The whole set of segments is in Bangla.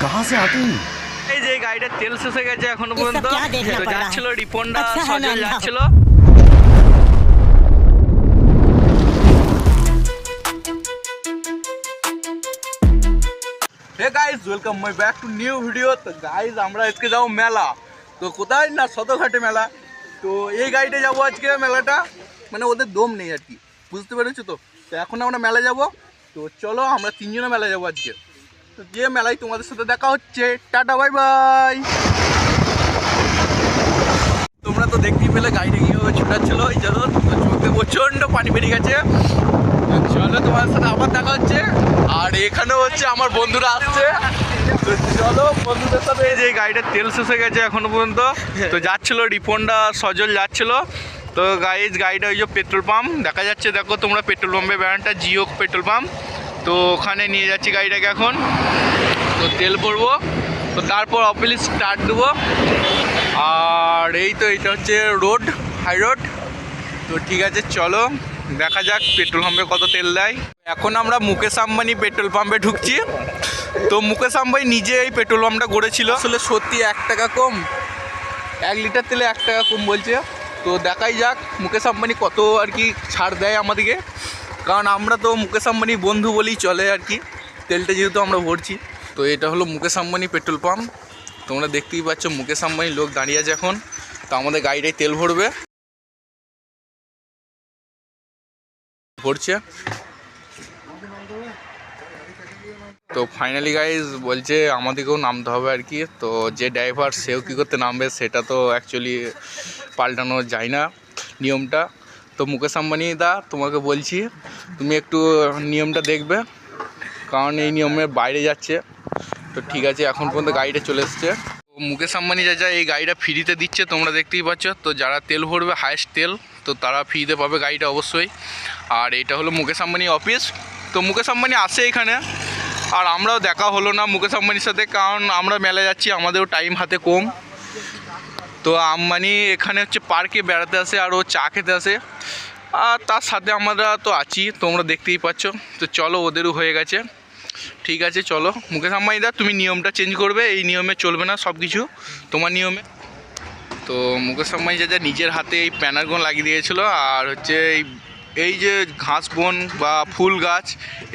कहाँ से आते हैं? এই যে গাড়িটা তেল শেষ হয়ে গেছে এখনো পর্যন্ত তো যাচ্ছিল রিপনটা সজল যাচ্ছিল। Hey guys welcome my back to new video. তো গাইস আমরা আজকে যাবো মেলা। তো কোথায় না সদরঘাটে মেলা। তো এই গাড়িতে যাবো আজকে মেলাটা, মানে ওদের দম নেই আর কি, বুঝতে পেরেছো তো। তো এখন আমরা মেলা যাব। তো চলো আমরা তিনজনে মেলা যাবো আজকে। তো যে মেলায় তোমাদের সাথে দেখা হচ্ছে। Tata bye bye. তোমরা তো দেখতেই পেলে গাড়িটা কীভাবে ছুটাচ্ছিল এই জন্য, তো চোখে প্রচণ্ড পানি বেরিয়ে গেছে। তো চলো তোমাদের সাথে আবার দেখা হচ্ছে। আর এখানে হচ্ছে আমার বন্ধুরা আসছে। তো চলো বন্ধুদের সাথে। এই যে গাড়িটার তেল শেষ হয়ে গেছে এখনো পর্যন্ত। তো যাচ্ছিল রিপনটা সজল যাচ্ছিল। তো গাড়িটা ওই যে পেট্রোল পাম্প দেখা যাচ্ছে, দেখো তোমরা পেট্রোল পাম্পের ব্যানারটা জিও পেট্রোল পাম্প। তো ওখানে নিয়ে যাচ্ছি গাড়িটাকে এখন। তো তেল ভরবো, তো তারপর অফিস স্টার্ট দেবো। আর এই তো এইটা হচ্ছে রোড, হাই রোড। তো ঠিক আছে চলো দেখা যাক পেট্রোল পাম্পে কত তেল দেয়। এখন আমরা মুকেশ আম্বানি পেট্রোল পাম্পে ঢুকছি। তো মুকেশ আম্বানি নিজে এই পেট্রোল পাম্পটা গড়েছিল। আসলে সত্যি 1 টাকা কম, 1 লিটার তেলে 1 টাকা কম বলছে। তো দেখাই যাক মুকেশ আম্বানি কত আর কি ছাড় দেয় আমাদেরকে, কারণ আমরা তো মুকেশ আম্বানি বন্ধু বলেই চলে আর কি, তেলটা যেহেতু আমরা ভরছি। তো এটা হলো মুকেশ আম্বানি পেট্রোল পাম্প। তোমরা দেখতেই পাচ্ছ মুকেশ আম্বানির লোক দাঁড়িয়ে আছে এখন। তো আমাদের গাড়িটাই তেল ভরবে, ভরছে। তো ফাইনালি গাইজ বলছে আমাদেরকেও নামতে হবে আর কি। তো যে ড্রাইভার সেও কী করতে নামবে সেটা তো অ্যাকচুয়ালি পাল্টানো যায় না নিয়মটা। তো মুকেশ আম্বানি দা তোমাকে বলছি তুমি একটু নিয়মটা দেখবে, কারণ এই নিয়মের বাইরে যাচ্ছে। তো ঠিক আছে এখন পর্যন্ত গাড়িটা চলে এসছে। তো মুকেশ আম্বানি যা এই গাড়িটা ফ্রিতে দিচ্ছে তোমরা দেখতেই পাচ্ছ। তো যারা তেল ভরবে হায়েস্ট তেল, তো তারা ফ্রিতে পাবে গাড়িটা অবশ্যই। আর এটা হলো মুকেশ আম্বানি অফিস। তো মুকেশ আম্বানি আসে এখানে, আর আমরাও দেখা হলো না মুকেশ আম্বানির সাথে, কারণ আমরা মেলা যাচ্ছি, আমাদেরও টাইম হাতে কম। তো আম্বানি এখানে হচ্ছে পার্কে বেড়াতে আসে আর ও চা খেতে আসে, আর তার সাথে আমরা তো আছি, তোমরা দেখতেই পাচ্ছ। তো চলো ওদেরও হয়ে গেছে। ঠিক আছে চলো মুকেশ আম্বানি দা তুমি নিয়মটা চেঞ্জ করবে, এই নিয়মে চলবে না সব কিছু তোমার নিয়মে। তো মুকেশ আম্বানি যা নিজের হাতে এই প্যানারগুলো লাগিয়ে দিয়েছিল, আর হচ্ছে এই যে ঘাস বন বা ফুল গাছ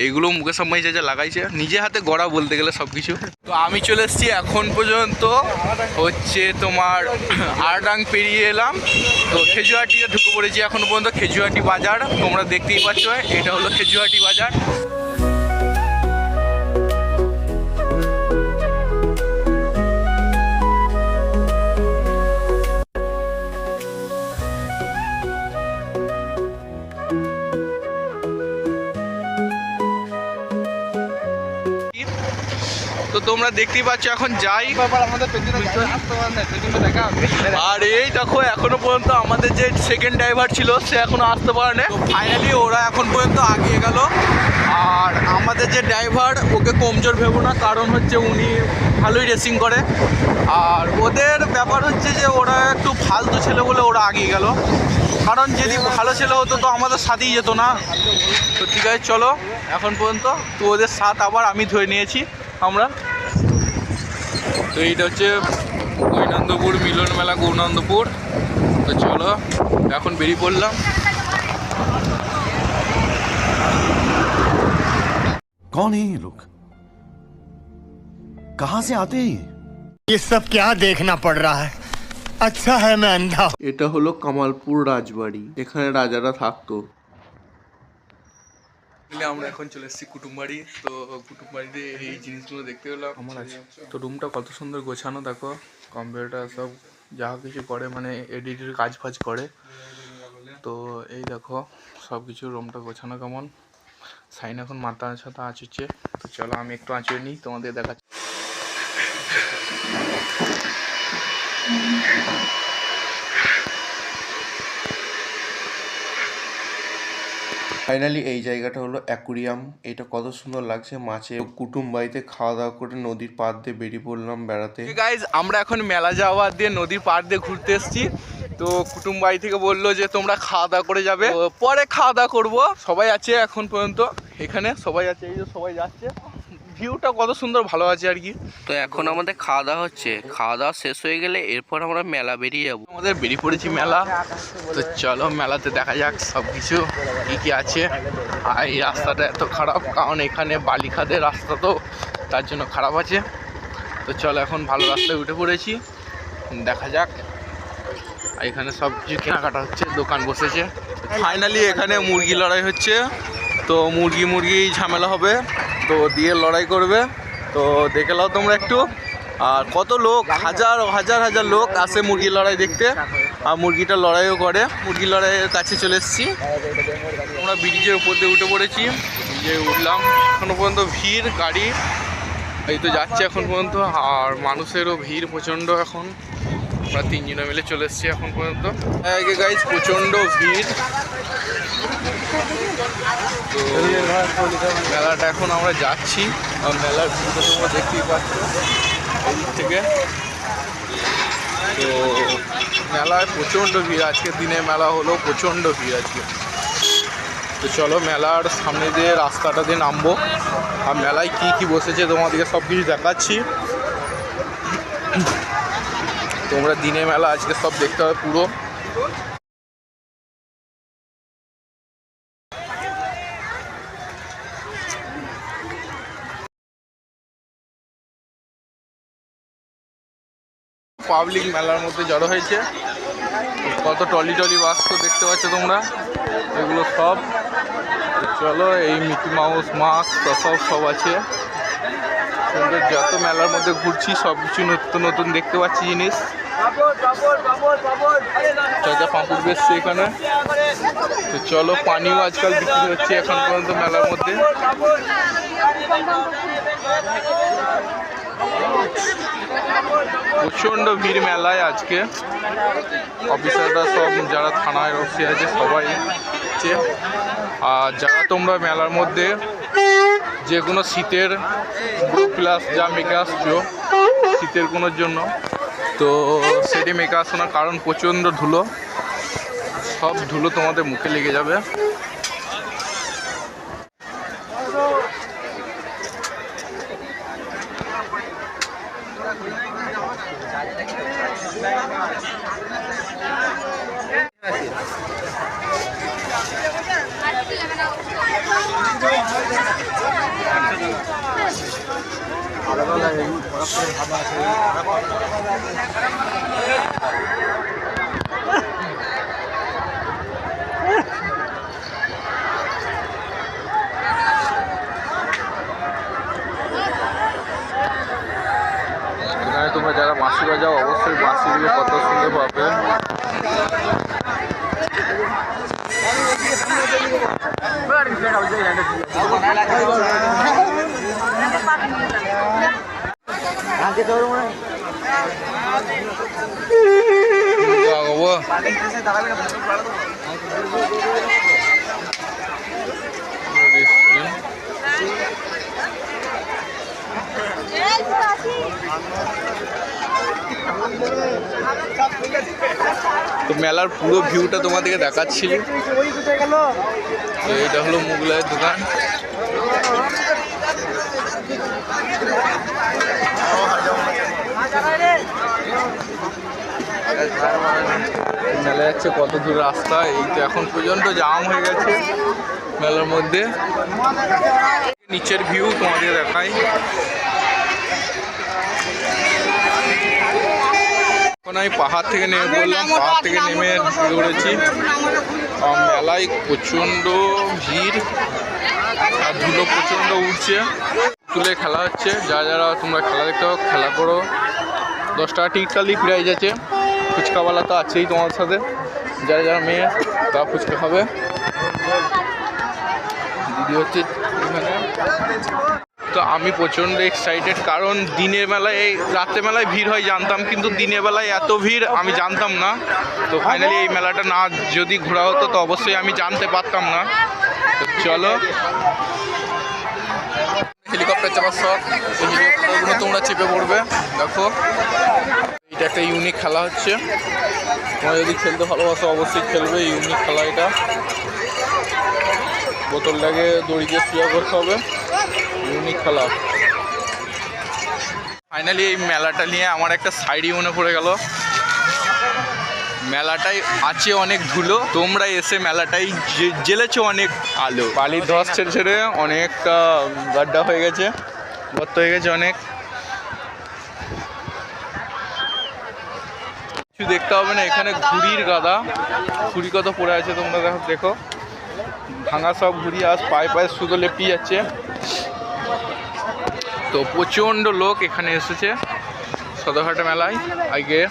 এইগুলো মুকেশ আম্বানি যা লাগাইছে নিজের হাতে গড়া বলতে গেলে সব কিছু। তো আমি চলে এসেছি এখন পর্যন্ত হচ্ছে তোমার আরডাং পেরিয়ে এলাম। তো খেজুয়াটিতে ঢুকে পড়েছি এখন পর্যন্ত, খেজুয়াটি বাজার তোমরা দেখতেই পাচ্ছ, এটা হলো খেজুয়াটি বাজার। তো তোমরা দেখতেই পাচ্ছ এখন যাই। আর এই দেখো এখনো পর্যন্ত আমাদের যে সেকেন্ড ড্রাইভার ছিল সে এখনো আসতে পারেনি। ফাইনালি ওরা এখন পর্যন্ত আগিয়ে গেল। আর আমাদের যে ড্রাইভার ওকে কমজোর ভেবো না, কারণ হচ্ছে উনি ভালোই রেসিং করে। আর ওদের ব্যাপার হচ্ছে যে ওরা একটু ফালতু ছেলে বলে ওরা আগিয়ে গেল, কারণ যদি ভালো ছেলে হতো তো আমাদের সাথেই যেত না। তো ঠিক আছে চলো এখন পর্যন্ত তো ওদের সাথ আবার আমি ধরে নিয়েছি আমরা। তো এইটা হচ্ছে গৌরনন্দপুর মিলন মেলা, গৌরনন্দপুর। তো চলো এখন বেরিয়ে পড়লাম। कौन है ये लोग? कहाँ से आते हैं? ये सब क्या देखना पड़ रहा है? अच्छा है मैं अंधा। এটা হলো কামালপুর রাজবাড়ি, এখানে রাজারা থাকতো। আমরা এখন চলে এসেছি কুটুমবাড়ি। তো কুটুমবাড়িতে এই জিনিসগুলো দেখতে পেলাম আমার আছে। তো রুমটা কত সুন্দর গোছানো, দেখো কম্পিউটার সব যা কিছু করে, মানে এডিটের কাজ ফাজ করে। তো এই দেখো সব কিছু রুমটা গোছানো কেমন। সাইন এখন মাথা ছাতা আঁচুচ্ছে। তো চলো আমি একটু আঁচুয়ে নিই, তোমাদের দেখাচ্ছি। ফাইনালি এই জায়গাটা হলো অ্যাকুরিয়াম। এটা কত সুন্দর লাগছে মাছে। কুটুম বাড়িতে খাওয়া দাওয়া করে নদীর পাড় দিয়ে বেরিয়ে পড়লাম বেড়াতে। গাইজ আমরা এখন মেলা যাওয়া দিয়ে নদীর পাড় দিয়ে ঘুরতে এসেছি। তো কুটুম বাড়ি থেকে বললো যে তোমরা খাওয়া দাওয়া করে যাবে, পরে খাওয়া দাওয়া করবো। সবাই আছে এখন পর্যন্ত এখানে, সবাই আছে, এই যে সবাই যাচ্ছে ভিউটা কত সুন্দর ভালো আছে আর কি। তো এখন আমাদের খাওয়া দাওয়া হচ্ছে, খাওয়া দাওয়া শেষ হয়ে গেলে এরপর আমরা মেলা বেরিয়ে যাবো। আমাদের বেরিয়ে পড়েছি মেলা। তো চলো মেলাতে দেখা যাক সব কিছু কী কী আছে। আর এই রাস্তাটা এত খারাপ কারণ এখানে বালিখাদের রাস্তা, তো তার জন্য খারাপ আছে। তো চলো এখন ভালো রাস্তায় উঠে পড়েছি, দেখা যাক। আর এখানে সব কিছু কেনাকাটা হচ্ছে, দোকান বসেছে। ফাইনালি এখানে মুরগি লড়াই হচ্ছে। তো মুরগি ঝামেলা হবে, তো দিয়ে লড়াই করবে। তো দেখে নাও তোমরা একটু। আর কত লোক, হাজার লোক আসে মুরগি লড়াই দেখতে, আর মুরগিটা লড়াইও করে। মুরগি লড়াইয়ের কাছে চলে এসেছি। আমরা ব্রিজের উপর দিয়ে উঠে পড়েছি, ব্রিজে উঠলাম। এখনো পর্যন্ত ভিড়, গাড়ি এই তো যাচ্ছে এখন পর্যন্ত, আর মানুষেরও ভিড় প্রচণ্ড। এখন আমরা 3 জনে মিলে চলে এসেছি এখন পর্যন্ত। আগে গাইজ প্রচণ্ড ভিড়। তো মেলাটা এখন আমরা যাচ্ছি, আর মেলার ভিড়টা তোমরা দেখতেই পাচ্ছ এদিক থেকে। তো মেলায় প্রচণ্ড ভিড়, আজকের দিনে মেলা হলো, প্রচণ্ড ভিড় আজকে। তো চলো মেলার সামনে দিয়ে রাস্তাটা দিয়ে নামবো, আর মেলায় কি বসেছে তোমাদেরকে সব কিছু দেখাচ্ছি। তোমরা দিনে মেলা আজকে সব দেখতে হবে পুরো। পাবলিক মেলার মধ্যে জড়ো হয়েছে, কত টলি বাস তো দেখতে পাচ্ছ তোমরা, এগুলো সব। চলো এই মিকি মাউস মাস্ক সব আছে সুন্দর। যত মেলার মধ্যে ঘুরছি সব কিছু নতুন দেখতে পাচ্ছি জিনিস। চাচা পাঁপুর বেসছে এখানে। তো চলো পানিও আজকাল বিক্রি হচ্ছে এখন পর্যন্ত মেলার মধ্যে। প্রচণ্ড ভিড় মেলায় আজকে। অফিসাররা সব যারা থানায় অফিসে আছে সবাই আছে। আর যারা তোমরা মেলার মধ্যে যে কোনো শীতের প্লাস যা মেখে আসছো শীতের কোনোর জন্য, তো সেটি মেখে আসো না, কারণ প্রচণ্ড ধুলো, সব ধুলো তোমাদের মুখে লেগে যাবে। এখানে তোমরা যারা বাঁশি বাজাও অবশ্যই বাঁশিগুলো কত সুন্দর পাবে। তো মেলার পুরো ভিউটা তোমাদেরকে দেখাচ্ছিল। তো এটা হলো মুগলাইয়ের দোকান। মেলা যাচ্ছে কত দূর রাস্তা, এই তো এখন পর্যন্ত জাম হয়ে গেছে মেলার মধ্যে। নিচের ভিউ তোমাদের দেখাই। এখন আমি পাহাড় থেকে নেমে পড়লাম, পাহাড় থেকে নেমে দৌড়েছি। মেলায় প্রচণ্ড ভিড় আর ধুলো প্রচণ্ড উঠছে। তুলে খেলা হচ্ছে, যারা তোমরা খেলা দেখতে পাও খেলা করো। 10 টাকা টিকিট কাটলেই প্রাইজ আছে। ফুচকাওয়ালা তো আছেই তোমার সাথে, যারা মেয়ে তারা ফুচকা খাবে। দিদি হচ্ছে এখানে। তো আমি প্রচণ্ড এক্সাইটেড, কারণ দিনের বেলায় এই রাতের মেলায় ভিড় হয় জানতাম, কিন্তু দিনের বেলায় এত ভিড় আমি জানতাম না। তো ফাইনালি এই মেলাটা না যদি ঘোরা হতো তো অবশ্যই আমি জানতে পারতাম না। তো চলো হেলিকপ্টার চাপার শখ, এই হেলিকপ্টারগুলো তোমরা চেপে পড়বে। দেখো এটা একটা ইউনিক খেলা হচ্ছে, তোমরা যদি খেলতে ভালোবাসো অবশ্যই খেলবে। ইউনিক খেলা এটা, বোতলটাকে দড়ি দিয়ে শুয়ে করতে হবে। ইউনিক খেলা। ফাইনালি এই মেলাটা নিয়ে আমার একটা সাইডই মনে পড়ে গেল। মেলাটাই আছে অনেক ধুলো, তোমরা এসে মেলাটাই জ্বেলেছো অনেক আলো। বালির ধস ছেড়ে ছেড়ে অনেকটা গাড্ডা হয়ে গেছে, গর্ত হয়ে গেছে অনেক। কিছু দেখতে হবে না, এখানে ঘুড়ির গাদা, ঘুড়ি কত পড়ে আছে তোমরা দেখো, ভাঙা সব ঘুড়ি আজ পায়ে পায়ে সুতো লেপিয়ে যাচ্ছে। তো প্রচণ্ড লোক এখানে এসেছে সদরঘাট মেলায় আগে।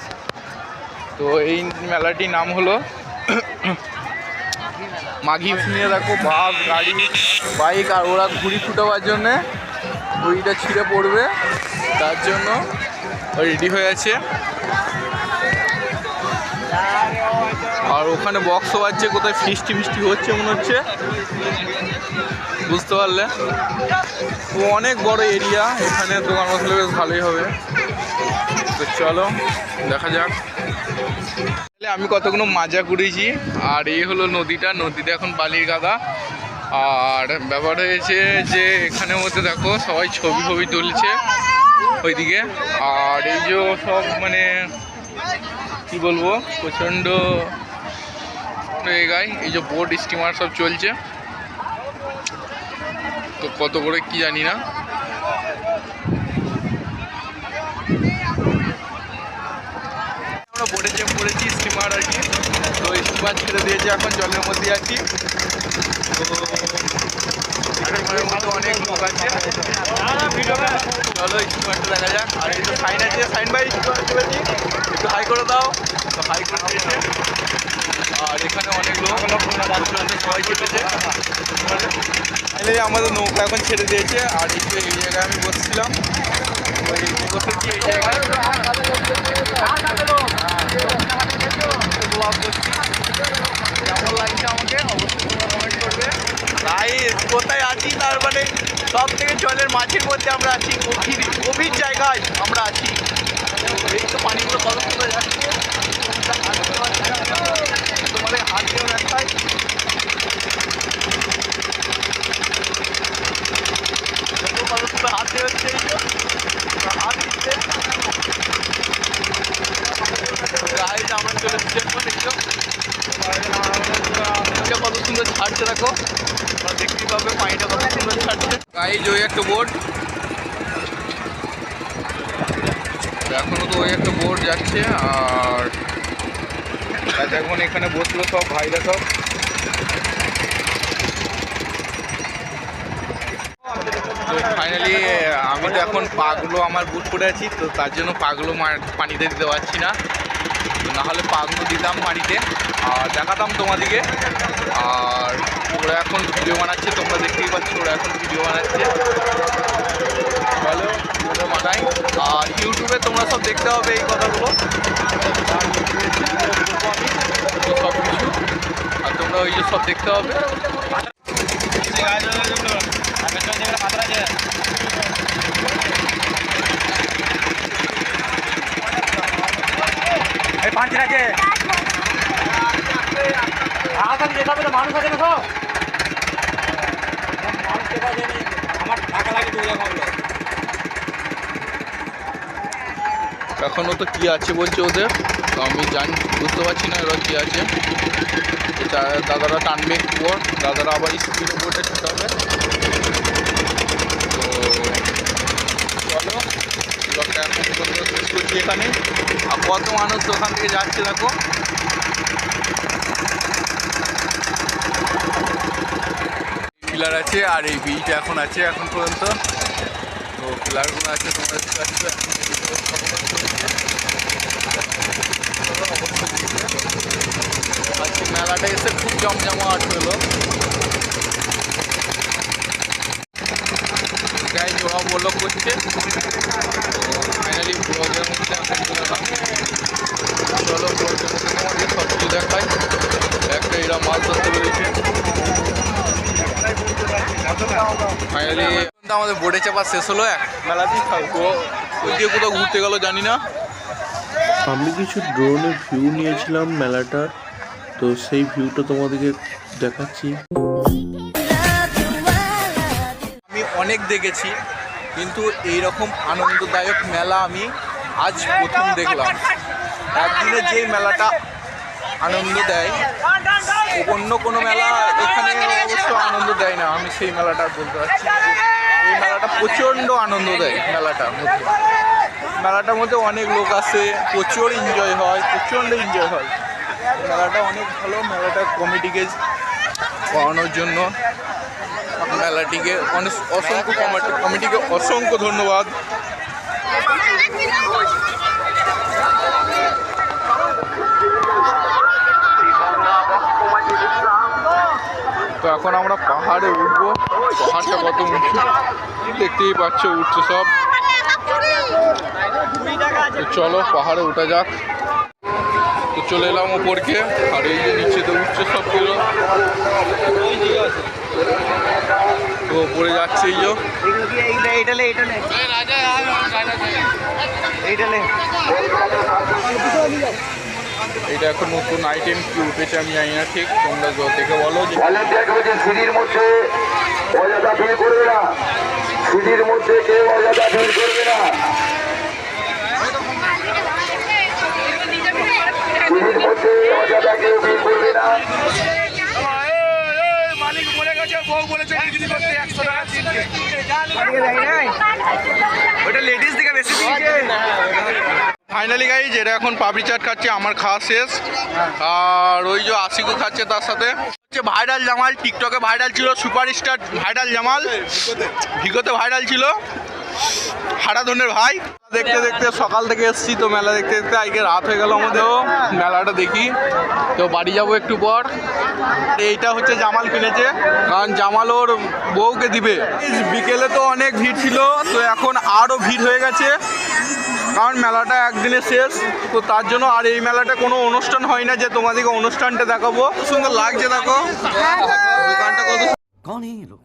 তো এই মেলাটির নাম হলো মাঘী। নিয়ে দেখো বাস, গাড়ি, বাইক, আর ওরা ঘুড়ি ফুটাবার জন্যে ঘুড়িটা ছিঁড়ে পড়বে তার জন্য রেডি হয়ে আছে। আর ওখানে বক্সও বাজছে, কোথায় ফিস্টি হচ্ছে মনে হচ্ছে, বুঝতে পারলে। তো অনেক বড় এরিয়া, এখানে দোকান বসলে বেশ ভালোই হবে। তো চলো দেখা যাক। আমি কতগুলো মাজা করেছি। আর এই হলো নদীতে এখন বালির গাদা। আর ব্যাপার হয়েছে যে এখানের মধ্যে দেখো সবাই ছবি তুলছে ওইদিকে। আর এই যে সব মানে কি বলবো, প্রচণ্ড জায়গায় এই যে বোট স্টিমার সব চলছে। তো কত করে কি জানি না। আমরা বোটে চেপে পড়েছি, স্টিমার আর কি। তো স্টিমার ছেড়ে দিয়েছে, এখন জলের মধ্যে আছি। তো স্টিমারের মধ্যে অনেক লোক আছে। চলো স্টিমারটা দেখা যাক। আর এই তো সাইন আছে, সাইন ভাই একটু হাই করে দাও। তো হাই করে দিয়েছে। আর এখানে অনেক লোক সবাই চেপেছে। আমাদের নৌকা এখন ছেড়ে দিয়েছে। আর এই জায়গায় আমি বসছিলাম, বসেছি এই জায়গায়। কেমন লাগছে আমাকে অবশ্যই তোমরা কমেন্ট করবে। গাইস কোথায় আছি, তার মানে সব থেকে জলের মাঝের মধ্যে আমরা আছি, গভীর জায়গায় আমরা আছি। এই তো পানিগুলো কত সুন্দর যাচ্ছে, তোমাদের হাত দিয়েও দেখায়। কত সুন্দর হাত দিয়ে হচ্ছে, এই তো হাত দিচ্ছে। গাইস আমরা চলে এসেছি এখন, দেখছো কত সুন্দর ছাড়ছে, দেখো দেখতেই পাবে পানিটা কত সুন্দর ছাড়ছে। গাইস ওই একটা বোট, এখনো তো ওই একটা বোট যাচ্ছে। আর এখন এখানে বসলো সব ভাইরা সব। তো ফাইনালি আমি তো এখন পাগুলো আমার বুট পড়ে আছি, তো তার জন্য পাগুলো পানিতে দিতে পারছি না। নাহলে পাগুলো দিতাম পানিতে আর দেখাতাম তোমাদেরকে। আর ওরা এখন ভিডিও বানাচ্ছে, তোমরা দেখতেই পাচ্ছ ওরা এখন ভিডিও বানাচ্ছে। ভালো ভিডিও বানাই। আর ইউটিউবে তোমরা সব দেখতে হবে এই কথাগুলো, আমি সব কিছু। আর তোমরা ওই যে সব দেখতে হবে। পাঁচ আছে যেতে হবে তো, মানুষ আছে না সব মানুষ দেখা যায়নি। আমার টাকা লাগে 2 টাকা হবে। এখনও তো কী আছে বলছে ওদের, তো আমি জানি বুঝতে পারছি না ওরা কী আছে। দাদারা টানবে একটু পর, দাদারা আবার স্পিড বোটে ছুটে হবে। তো চলো ব্লগটা এখন পর্যন্ত শেষ করছি এখানে। আর কত মানুষ ওখান থেকে যাচ্ছে দেখো। পিলার আছে আর এই বিচ এখন আছে এখন পর্যন্ত। তো পিলারগুলো আছে তোমরা দেখতে পাচ্ছ। আজকে মেলাটা এসে খুব জমজমাট হলো। গাইজ ওরা বলক করছে। ফাইনালি ব্লগের মধ্যে এখন চলে এলাম। চলো ব্লগের মধ্যে তোমাদের সব কিছু দেখাই। একটা এরা মাছ ধরতে পেরেছে। ফাইনালি আমাদের বোটে চাপা শেষ হলো, এক মেলাতেই থাকবো। ওই দিয়ে কোথাও ঘুরতে গেল জানি না। আমি কিছু ড্রোনের ভিউ নিয়েছিলাম মেলাটার, তো সেই ভিউটা তোমাদেরকে দেখাচ্ছি। আমি অনেক দেখেছি কিন্তু এইরকম আনন্দদায়ক মেলা আমি আজ প্রথম দেখলাম। একদিনে যে মেলাটা আনন্দ দেয় অন্য কোনো মেলা এখানে অবশ্য আনন্দ দেয় না, আমি সেই মেলাটা বলতে পারছি। এই মেলাটা প্রচণ্ড আনন্দ দেয়। মেলাটার মধ্যে অনেক লোক আসে, প্রচুর এনজয় হয়, প্রচণ্ড এনজয় হয়। মেলাটা অনেক ভালো। মেলাটা কমিটিকে করানোর জন্য মেলাটিকে অসংখ্য কমিটিকে অসংখ্য ধন্যবাদ। তো এখন আমরা পাহাড়ে উঠবো। পাহাড়টা কত উঁচু দেখতেই পাচ্ছ, উঠছে সব। তো চলো পাহাড়ে উঠা যাক। তো চলে এলাম ওপরকে, আর এই যে নিচেতে উঠছে সবগুলো। তো ওপরে যাচ্ছে এই যে এটা এখন নতুন আইটেম কি উঠেছে আমি জানি না ঠিক, তোমরা দেখে বলো। যে সিঁড়ির মধ্যে অযথা ভিড় করবে না, সিঁড়ির মধ্যে কেউ অযথা ভিড় করবে না, সিঁড়ির মধ্যে অযথা কেউ ভিড় করবে না। ফাইনালি গাইজ এটা এখন পাপড়ি চাট খাচ্ছে, আমার খাওয়া শেষ। আর ওই যে আশিকও খাচ্ছে তার সাথে। হচ্ছে ভাইরাল জামাল, টিকটকে ভাইরাল ছিল, সুপারস্টার ভাইরাল জামাল, ভিগোতে ভাইরাল ছিল, হারাধনের ভাই। দেখতে দেখতে সকাল থেকে এসছি, তো মেলা দেখতে দেখতে আজকে রাত হয়ে গেল আমাদেরও। মেলাটা দেখি, তো বাড়ি যাবো একটু পর। এইটা হচ্ছে জামাল কিনেছে, কারণ জামাল ওর বউকে দিবে। বিকেলে তো অনেক ভিড় ছিল, তো এখন আরও ভিড় হয়ে গেছে, কারণ মেলাটা একদিনে শেষ। তো তার জন্য আর এই মেলাটা কোনো অনুষ্ঠান হয় না যে তোমাদেরকে অনুষ্ঠানটা দেখাবো। সুন্দর লাগছে দেখো দোকানটা কত। कौन है ये लोग?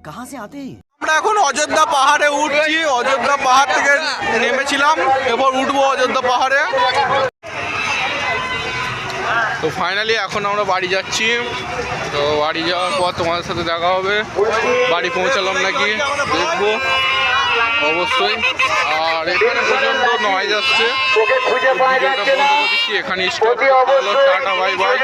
कहाँ से आते हैं? আমরা এখন অযোধ্যা পাহাড়ে উঠছি। অযোধ্যা পাহাড় থেকে নেমেছিলাম, এবার উঠবো অযোধ্যা পাহাড়ে। তো ফাইনালি এখন আমরা বাড়ি যাচ্ছি। তো বাড়ি যাওয়ার পর তোমাদের সাথে দেখা হবে। বাড়ি পৌঁছালাম নাকি দেখবো অবশ্যই। আর এখানে পর্যন্ত নয় যাচ্ছে, এখানে স্টপ। Tata bye bye.